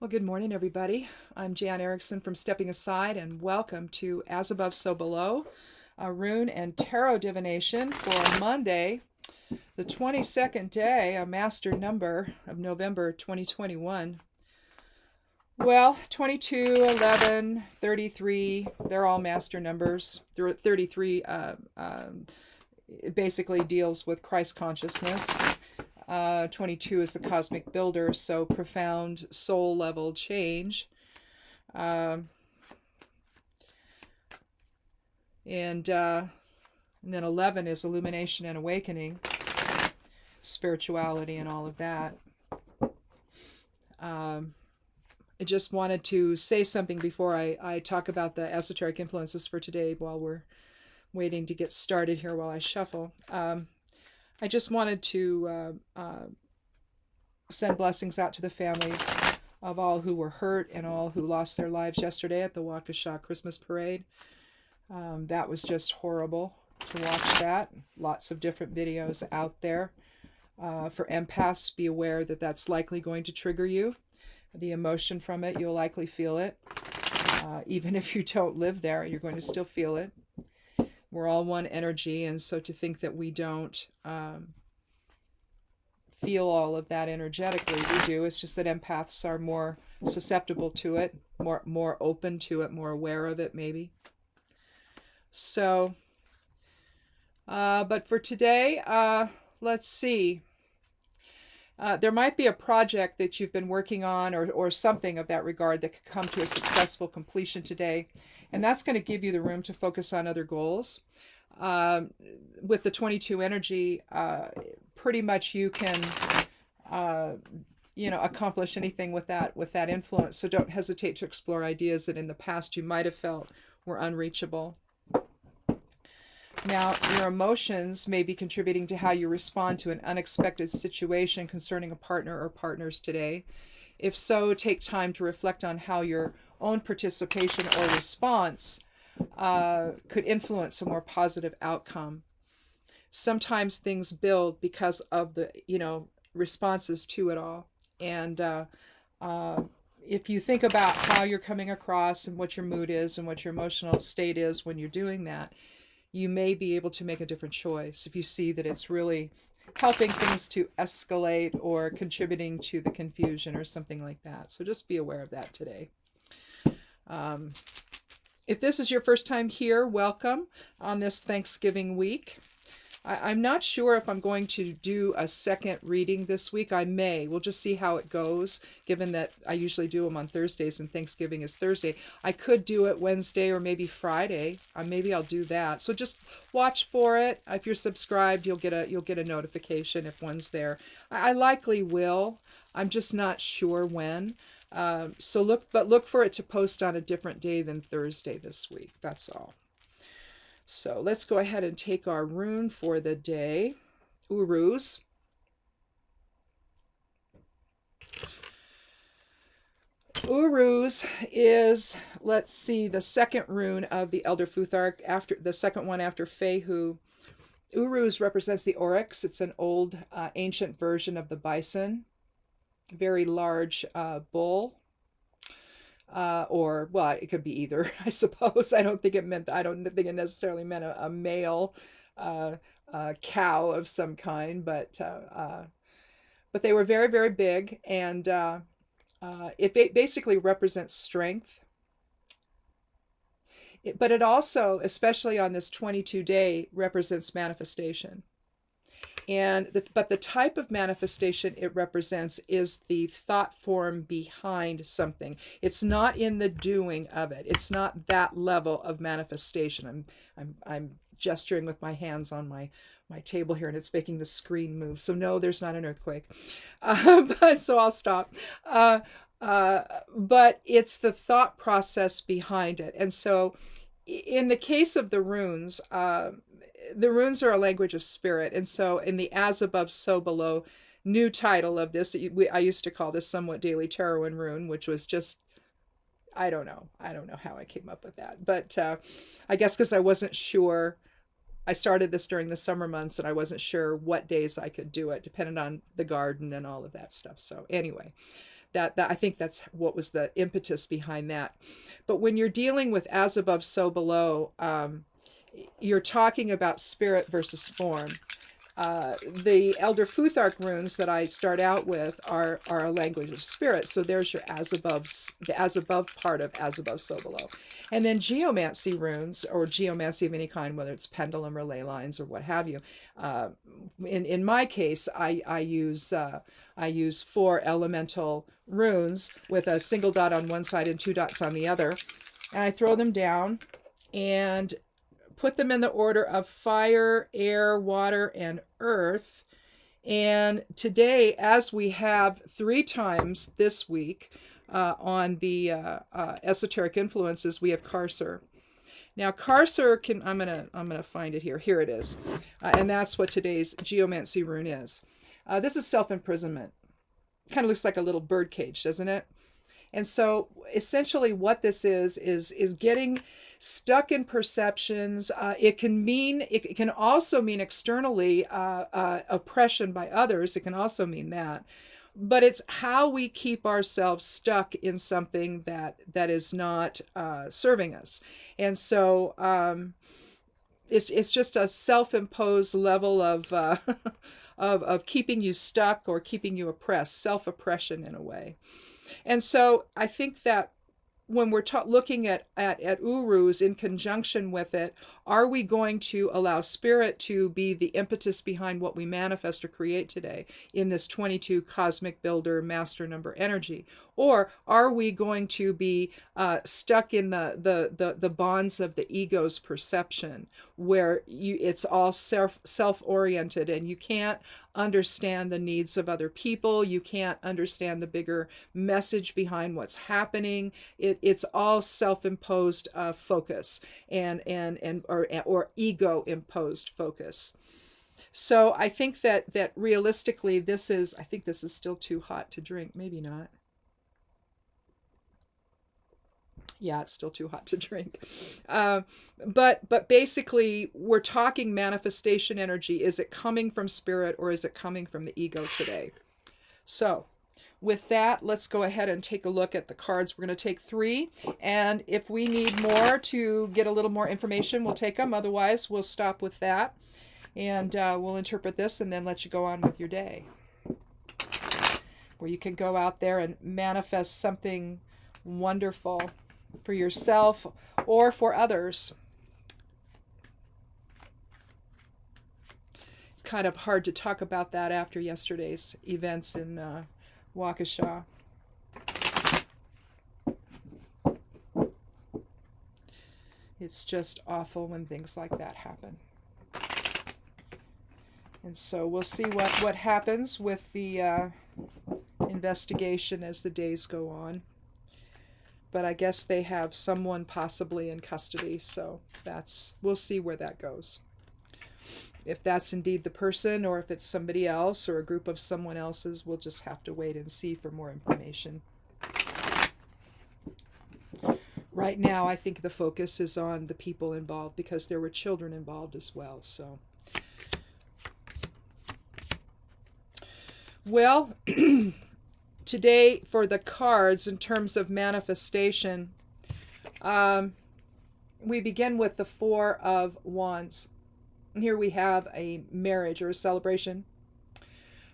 Well, good morning, everybody. I'm Jan Erickson from Stepping Aside, and welcome to As Above, So Below, a Rune and Tarot Divination for Monday, the 22nd day, a master number of November 2021. Well, 22, 11, 33, they're all master numbers. 33 it basically deals with Christ consciousness. 22 is the cosmic builder, so profound soul level change. And then 11 is illumination and awakening, spirituality, and all of that. I just wanted to say something before I talk about the esoteric influences for today while we're waiting to get started here while I shuffle. I just wanted to send blessings out to the families of all who were hurt and all who lost their lives yesterday at the Waukesha Christmas Parade. That was just horrible to watch that. Lots of different videos out there. For empaths, be aware that that's likely going to trigger you. The emotion from it, you'll likely feel it. Even if you don't live there, you're going to still feel it. We're all one energy, and so to think that we don't feel all of that energetically, we do. It's just that empaths are more susceptible to it, more open to it, more aware of it, maybe. So, but for today, let's see. There might be a project that you've been working on or something of that regard that could come to a successful completion today. And that's going to give you the room to focus on other goals. With the 22 energy, pretty much you can, accomplish anything with that influence. So don't hesitate to explore ideas that in the past you might have felt were unreachable. Now, your emotions may be contributing to how you respond to an unexpected situation concerning a partner or partners today. If so, take time to reflect on how your own participation or response could influence a more positive outcome. Sometimes things build because of the, responses to it all. And if you think about how you're coming across and what your mood is and what your emotional state is when you're doing that, you may be able to make a different choice if you see that it's really helping things to escalate or contributing to the confusion or something like that. So just be aware of that today. If this is your first time here, welcome on this Thanksgiving week. I'm not sure if I'm going to do a second reading this week. I may. We'll just see how it goes, given that I usually do them on Thursdays and Thanksgiving is Thursday. I could do it Wednesday or maybe Friday. Maybe I'll do that. So just watch for it. If you're subscribed, you'll get a notification if one's there. I likely will. I'm just not sure when. So look for it to post on a different day than Thursday this week. That's all. So let's go ahead and take our rune for the day. Uruz. Uruz is, let's see, the second rune of the Elder Futhark, after the second one after Fehu. Uruz represents the oryx. It's an old, ancient version of the bison. Very large bull. It could be either, I suppose. I don't think it necessarily meant a male cow of some kind, but they were very, very big, and it basically represents strength. But it also, especially on this 22 day, represents manifestation. But the type of manifestation it represents is the thought form behind something. It's not in the doing of it. It's not that level of manifestation. I'm gesturing with my hands on my table here, and it's making the screen move. So no, there's not an earthquake. So I'll stop. But it's the thought process behind it. And so in the case of the runes are a language of spirit. And so in the As Above, So Below new title of this, I used to call this Somewhat Daily Tarot and Rune, which was just, I don't know how I came up with that. But I guess because I wasn't sure. I started this during the summer months and I wasn't sure what days I could do it, depending on the garden and all of that stuff. So anyway, that I think that's what was the impetus behind that. But when you're dealing with as above, so below, you're talking about spirit versus form. The Elder Futhark runes that I start out with are a language of spirit. So there's your as above, the as above part of as above, so below. And then geomancy runes, or geomancy of any kind, whether it's pendulum or ley lines or what have you. In my case, I use 4 elemental runes with a single dot on one side and 2 dots on the other. And I throw them down and put them in the order of fire, air, water, and earth. And today, as we have 3 times this week on the esoteric influences, we have Karser. Now, Karser can, I'm gonna find it here. Here it is, and that's what today's geomancy rune is. This is self-imprisonment. Kind of looks like a little bird cage, doesn't it? And so, essentially, what this is getting stuck in perceptions. It can also mean externally oppression by others. It can also mean that, but it's how we keep ourselves stuck in something that is not serving us. And so it's just a self-imposed level of of keeping you stuck or keeping you oppressed, self-oppression in a way. And so I think that when we're looking at urus in conjunction with it, are we going to allow spirit to be the impetus behind what we manifest or create today in this 22 cosmic builder master number energy? Or are we going to be stuck in the bonds of the ego's perception, where it's all self-oriented and you can't understand the needs of other people, you can't understand the bigger message behind what's happening. It's all self-imposed focus or ego-imposed focus. So I think that realistically, I think this is still too hot to drink. Maybe not. Yeah, it's still too hot to drink. But basically, we're talking manifestation energy. Is it coming from spirit or is it coming from the ego today? So with that, let's go ahead and take a look at the cards. We're going to take 3. And if we need more to get a little more information, we'll take them. Otherwise, we'll stop with that. And we'll interpret this and then let you go on with your day, where you can go out there and manifest something wonderful for yourself or for others. It's kind of hard to talk about that after yesterday's events in Waukesha. It's just awful when things like that happen. And so we'll see what happens with the investigation as the days go on. But I guess they have someone possibly in custody, so we'll see where that goes. If that's indeed the person, or if it's somebody else, or a group of someone else's, we'll just have to wait and see for more information. Right now, I think the focus is on the people involved, because there were children involved as well, so. Well, today, for the cards, in terms of manifestation, we begin with the 4 of Wands. Here we have a marriage or a celebration.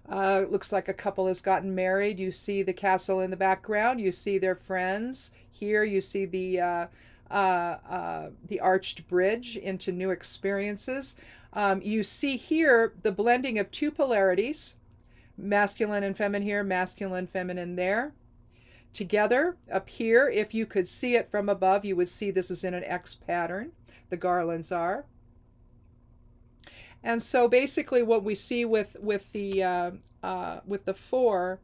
Looks like a couple has gotten married. You see the castle in the background. You see their friends. Here you see the arched bridge into new experiences. You see here the blending of 2 polarities. Masculine and feminine here, masculine, feminine there. Together, up here, if you could see it from above, you would see this is in an X pattern. The garlands are. And so basically what we see with the 4,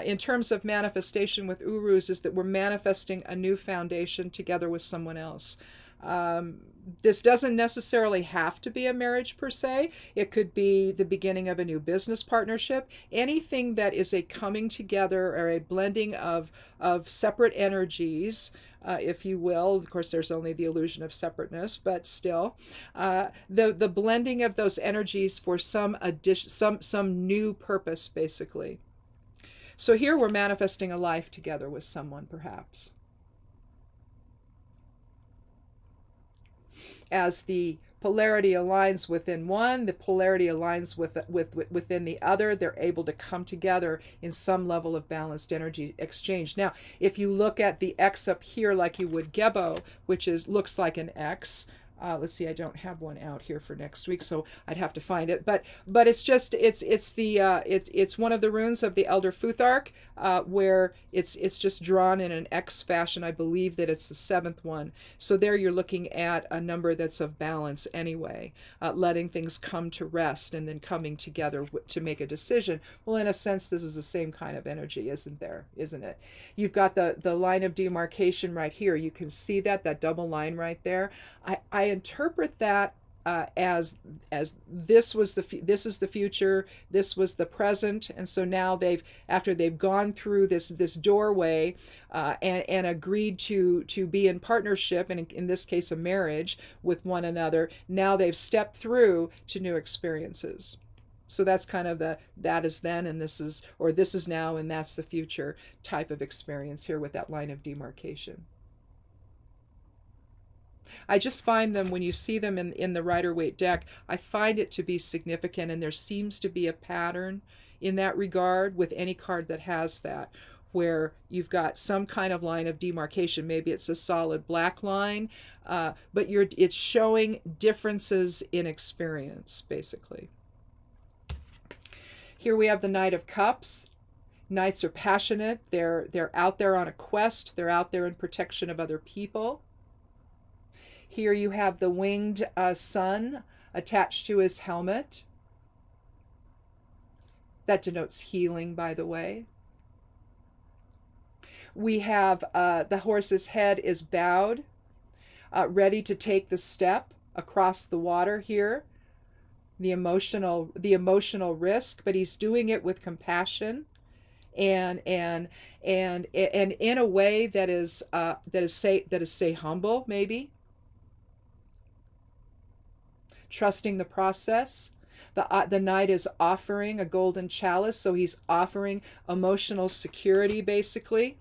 in terms of manifestation with urus, is that we're manifesting a new foundation together with someone else. This doesn't necessarily have to be a marriage per se. It could be the beginning of a new business partnership. Anything that is a coming together or a blending of separate energies, if you will. Of course, there's only the illusion of separateness, but still, the blending of those energies for some new purpose, basically. So here we're manifesting a life together with someone, perhaps. As the polarity aligns within one, the polarity aligns within the other. They're able to come together in some level of balanced energy exchange. Now, if you look at the X up here like you would Gebo, which looks like an X. Let's see, I don't have one out here for next week, so I'd have to find it. But it's one of the runes of the Elder Futhark, where it's just drawn in an X fashion. I believe that it's the 7th one. So there you're looking at a number that's of balance anyway, letting things come to rest and then coming together to make a decision. Well, in a sense, this is the same kind of energy, isn't it? You've got the line of demarcation right here. You can see that double line right there. I interpret that as this is the future, this was the present, and so now after they've gone through this doorway and agreed to be in partnership, and in this case a marriage with one another, now they've stepped through to new experiences. So that's kind of that is then and this is now and that's the future type of experience here with that line of demarcation. I just find them, when you see them in the Rider-Waite deck, I find it to be significant, and there seems to be a pattern in that regard with any card that has that, where you've got some kind of line of demarcation. Maybe it's a solid black line, but it's showing differences in experience, basically. Here we have the Knight of Cups. Knights are passionate. They're out there on a quest. They're out there in protection of other people. Here you have the winged sun attached to his helmet. That denotes healing, by the way. We have the horse's head is bowed, ready to take the step across the water here. The emotional risk, but he's doing it with compassion and in a way that is say humble, maybe. Trusting the process. The knight is offering a golden chalice, so he's offering emotional security, basically.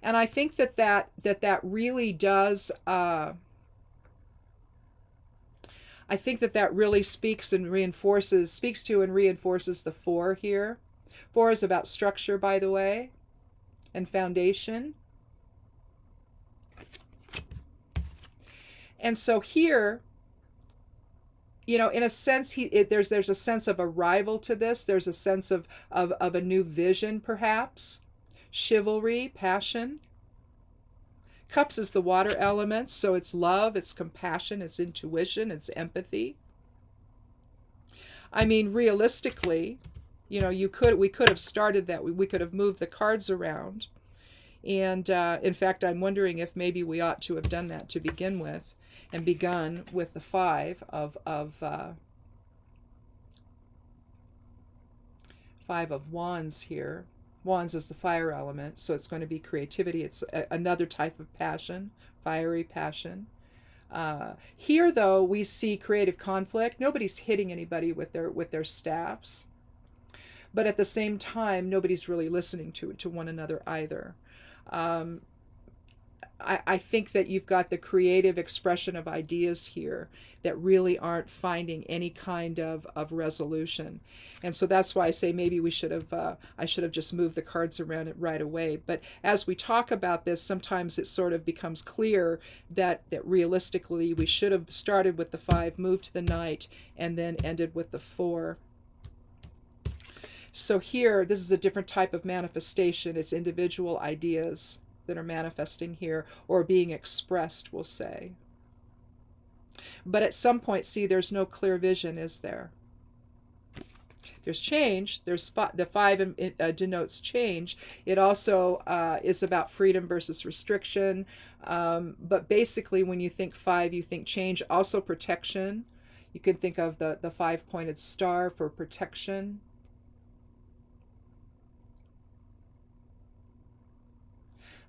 And I think that really does. I think that really speaks to and reinforces the 4 here. 4 is about structure, by the way, and foundation. And so here, in a sense, there's a sense of arrival to this. There's a sense of a new vision, perhaps. Chivalry, passion. Cups is the water element, so it's love, it's compassion, it's intuition, it's empathy. I mean, realistically, we could have started that. We could have moved the cards around. And in fact, I'm wondering if maybe we ought to have done that to begin with, and begun with the 5 of Wands here. Wands is the fire element, so it's going to be creativity. It's another type of passion, fiery passion. Here, though, we see creative conflict. Nobody's hitting anybody with their staffs, but at the same time, nobody's really listening to one another either. I think that you've got the creative expression of ideas here that really aren't finding any kind of resolution. And so that's why I say maybe I should have just moved the cards around it right away. But as we talk about this, sometimes it sort of becomes clear that realistically we should have started with the 5, moved to the Knight, and then ended with the 4. So here, this is a different type of manifestation. It's individual ideas that are manifesting here, or being expressed, we'll say. But at some point, see, there's no clear vision, is there? There's change. The 5 denotes change. It also is about freedom versus restriction. But basically, when you think 5, you think change. Also protection. You can think of the 5-pointed star for protection.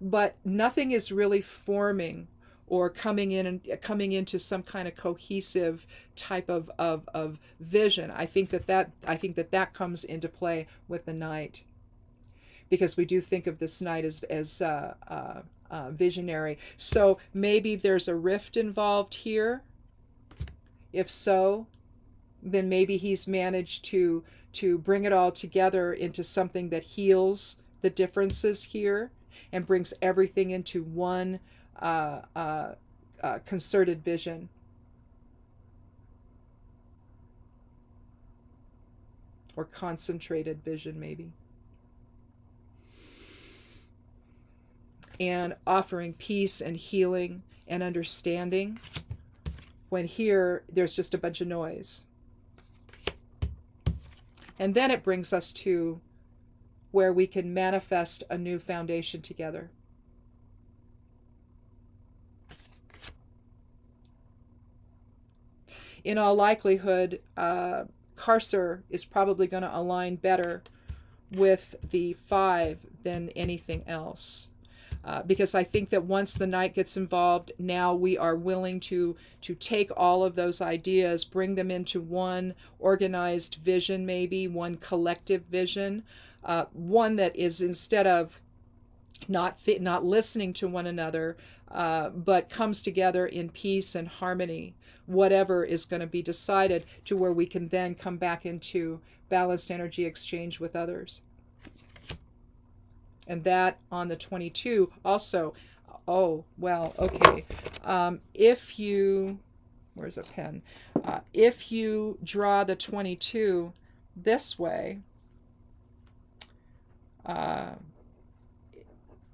But nothing is really forming or coming into some kind of cohesive type of vision. I think that comes into play with the Knight. because we do think of this night as visionary. So maybe there's a rift involved here. If so, then maybe he's managed to bring it all together into something that heals the differences here and brings everything into one concerted vision. Or concentrated vision, maybe. And offering peace and healing and understanding, when here there's just a bunch of noise. And then it brings us to where we can manifest a new foundation together. In all likelihood, Carcer is probably going to align better with the 5 than anything else. Because I think that once the Knight gets involved, now we are willing to take all of those ideas, bring them into one organized vision, maybe one collective vision, one that is, instead of not listening to one another, but comes together in peace and harmony, whatever is going to be decided, to where we can then come back into balanced energy exchange with others. And that on the 22 also. Oh, well, okay. If you, where's a pen? If you draw the 22 this way,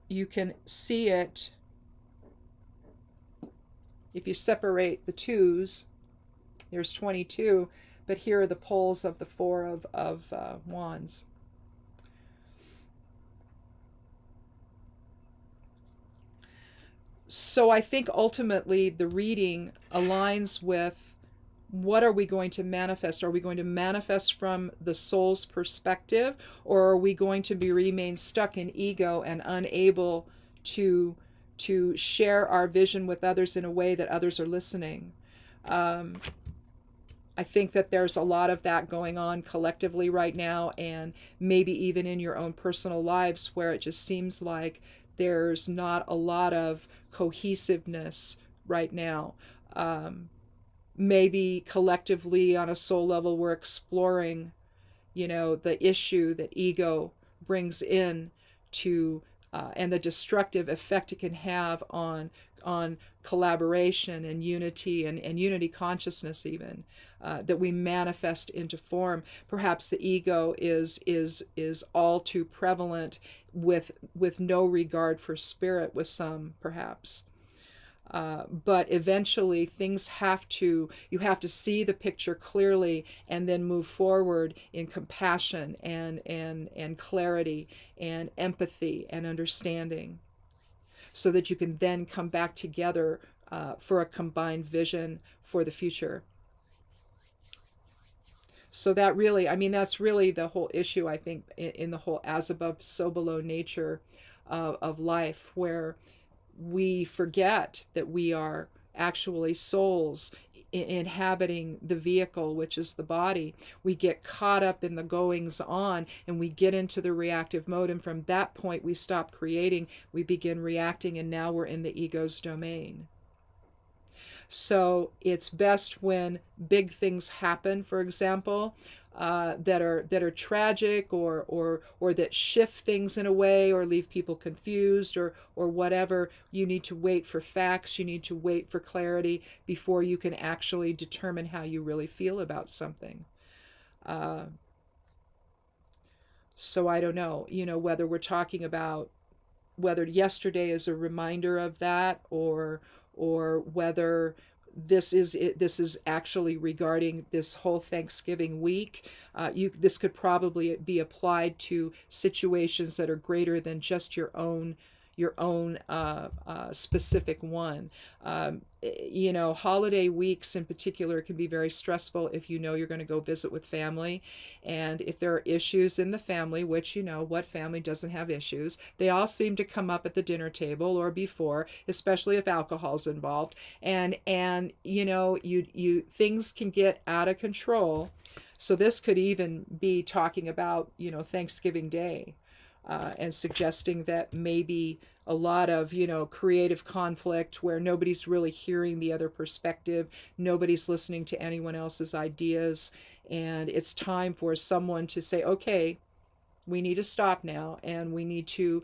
you can see it. If you separate the 2s, there's 22, but here are the poles of the 4 of wands. So I think ultimately the reading aligns with, what are we going to manifest? Are we going to manifest from the soul's perspective, or are we going to remain stuck in ego and unable to share our vision with others in a way that others are listening? I think that there's a lot of that going on collectively right now, and maybe even in your own personal lives, where it just seems like there's not a lot of cohesiveness right now. Maybe collectively on a soul level we're exploring, the issue that ego brings in to and the destructive effect it can have on collaboration and unity and unity consciousness, even that we manifest into form. Perhaps the ego is all too prevalent, with no regard for spirit with some, perhaps. But eventually things you have to see the picture clearly and then move forward in compassion and clarity and empathy and understanding, so that you can then come back together for a combined vision for the future. So that really, that's really the whole issue, I think, in the whole as above, so below nature of life, where we forget that we are actually souls inhabiting the vehicle, which is the body. We get caught up in the goings on and we get into the reactive mode, and from that point we stop creating, we begin reacting, and now we're in the ego's domain. So it's best when big things happen, for example, that are tragic or that shift things in a way or leave people confused or whatever. You need to wait for facts. You need to wait for clarity before you can actually determine how you really feel about something. So I don't know, whether we're talking about whether yesterday is a reminder of that, or whether this is actually regarding this whole Thanksgiving week. This could probably be applied to situations that are greater than just your own specific one. Holiday weeks in particular can be very stressful if you're going to go visit with family, and if there are issues in the family, which what family doesn't have issues? They all seem to come up at the dinner table or before, especially if alcohol's involved, and you things can get out of control. So this could even be talking about Thanksgiving Day. and suggesting that maybe a lot of, creative conflict where nobody's really hearing the other perspective, nobody's listening to anyone else's ideas, and it's time for someone to say, okay, we need to stop now, and we need to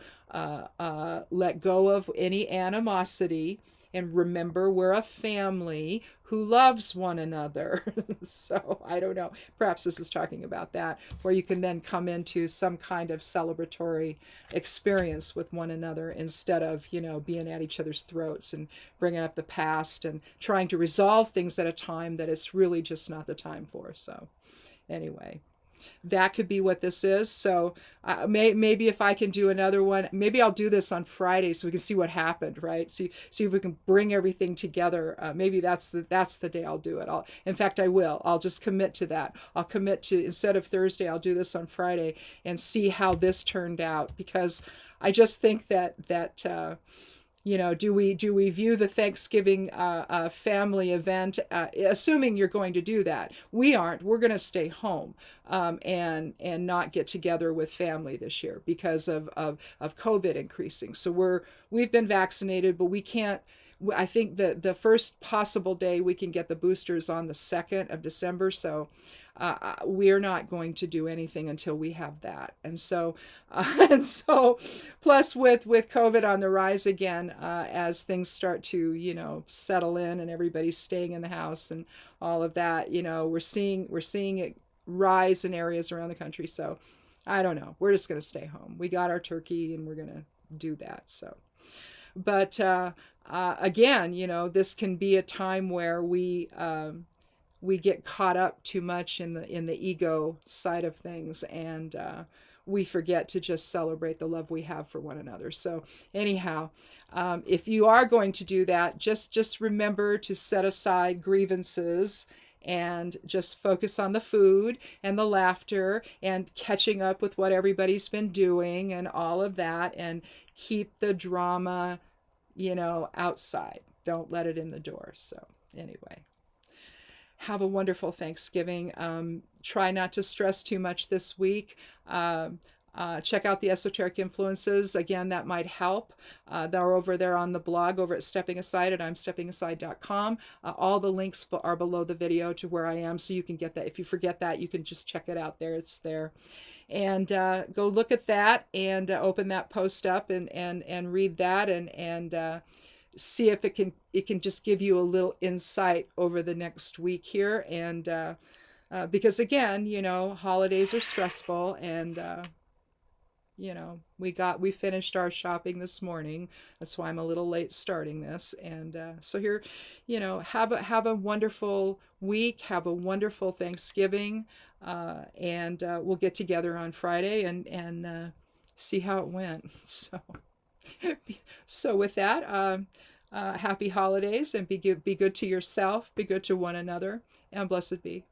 let go of any animosity, and remember we're a family who loves one another. So I don't know, perhaps this is talking about that, where you can then come into some kind of celebratory experience with one another, instead of, being at each other's throats and bringing up the past and trying to resolve things at a time that it's really just not the time for. So anyway, that could be what this is. So maybe if I can do another one, maybe I'll do this on Friday so we can see what happened, right? See if we can bring everything together. Maybe that's the day I'll do it. In fact, I will. I'll just commit to that. I'll commit to, instead of Thursday, I'll do this on Friday and see how this turned out, because I just think that do we view the Thanksgiving family event, assuming you're going to do that? We aren't. We're going to stay home, and not get together with family this year because of COVID increasing. So we've been vaccinated, but we can't. I think the first possible day we can get the boosters on the 2nd of December. So we're not going to do anything until we have that. And so plus with COVID on the rise again, as things start to settle in and everybody's staying in the house and all of that, we're seeing it rise in areas around the country. So I don't know, we're just going to stay home. We got our turkey and we're going to do that. So but again, this can be a time where we get caught up too much in the ego side of things, and we forget to just celebrate the love we have for one another. So anyhow, if you are going to do that, just remember to set aside grievances and just focus on the food and the laughter and catching up with what everybody's been doing and all of that, and keep the drama, outside. Don't let it in the door. So anyway, have a wonderful Thanksgiving. Try not to stress too much this week. Check out the esoteric influences. Again, that might help. They're over there on the blog over at Stepping Aside at imsteppingaside.com. All the links are below the video to where I am, so you can get that. If you forget that, you can just check it out there. It's there. And go look at that, and open that post up and read that, and see if it can just give you a little insight over the next week here. And because again, holidays are stressful, and we finished our shopping this morning. That's why I'm a little late starting this. And so here, have a wonderful week, have a wonderful Thanksgiving, and we'll get together on Friday and see how it went. So with that, happy holidays, and be good to yourself, be good to one another, and blessed be.